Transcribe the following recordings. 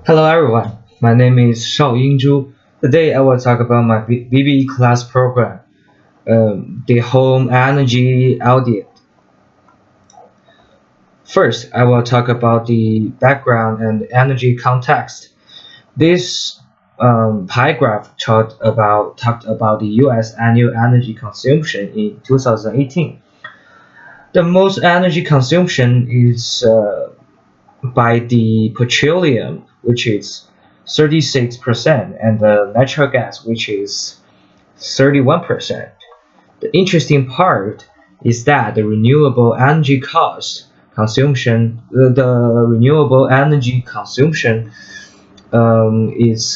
Hello everyone, my name is Shaoying Zhu. Today I will talk about my BBE class program, the home energy audit. First, I will talk about the background and energy context. This pie graph talked about the U.S. annual energy consumption in 2018. The most energy consumption is by the petroleum, which is 36%, and the natural gas, which is 31%. The interesting part is that the renewable energy consumption is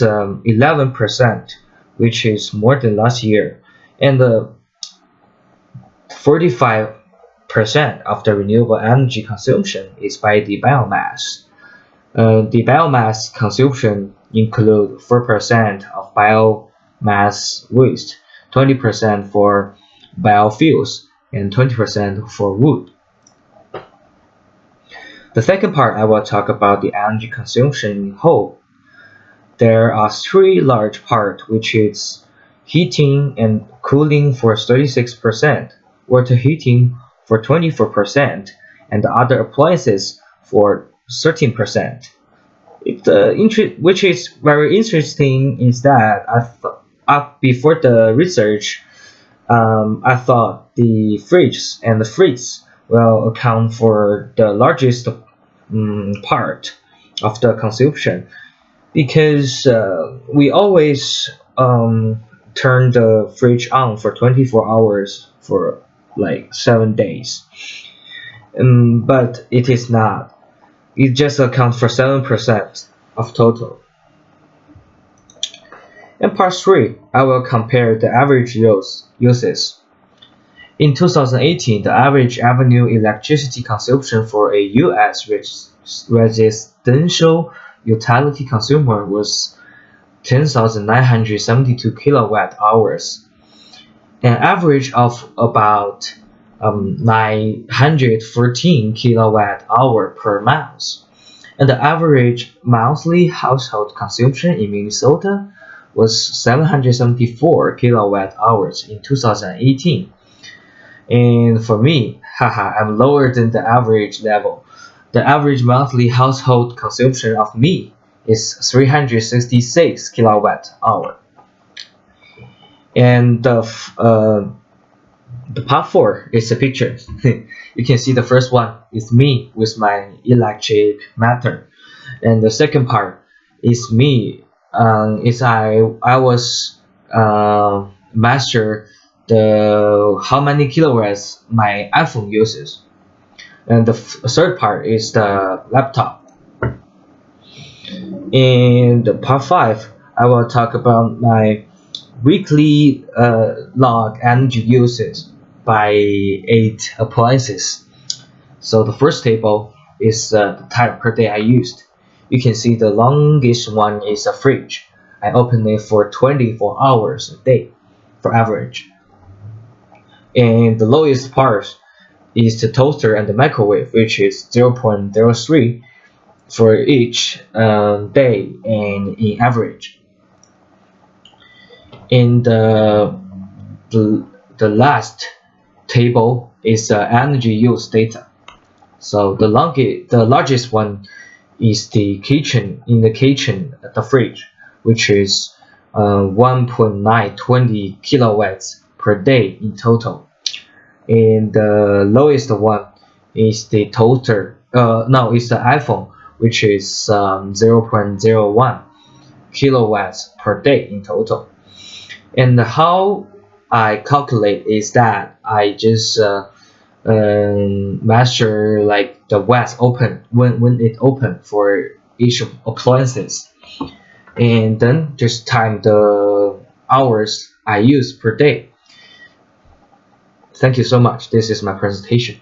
11%, which is more than last year, and 45% of the renewable energy consumption is by the biomass. The biomass consumption include 4% of biomass waste, 20% for biofuels, and 20% for wood. The second part I will talk about the energy consumption in whole. There are three large parts, which is heating and cooling for 36%, water heating for 24%, and the other appliances for 13%. Which is very interesting is that before the research, I thought the fridge and the freeze will account for the largest part of the consumption because we always turn the fridge on for 24 hours for like 7 days, but it is not. It just accounts for 7% of total. In part 3, I will compare the average uses. In 2018, the average annual electricity consumption for a U.S. residential utility consumer was 10,972 kilowatt hours, an average of about 914 kilowatt hour per month, and the average monthly household consumption in Minnesota was 774 kilowatt hours in 2018. And for me, I'm lower than the average level. The average monthly household consumption of me is 366 kilowatt hour. And the part 4 is a picture. You can see the first one is me with my electric meter, and the second part is me. Is I was measure the how many kilowatts my iPhone uses, and the third part is the laptop. In the part 5, I will talk about my weekly log energy uses by 8 appliances. So the first table is the time per day I used. You can see the longest one is a fridge. I open it for 24 hours a day for average. And the lowest part is the toaster and the microwave, which is 0.03 for each day and in average. In the last table is energy use data. So the largest one is the kitchen, the fridge, which is 1.920 kilowatts per day in total. And the lowest one is the toaster. No, it's the iPhone, which is 0.01 kilowatts per day in total. And how I calculate is that I just measure like the watts open when it open for each appliances, and then just time the hours I use per day. Thank you so much. This is my presentation.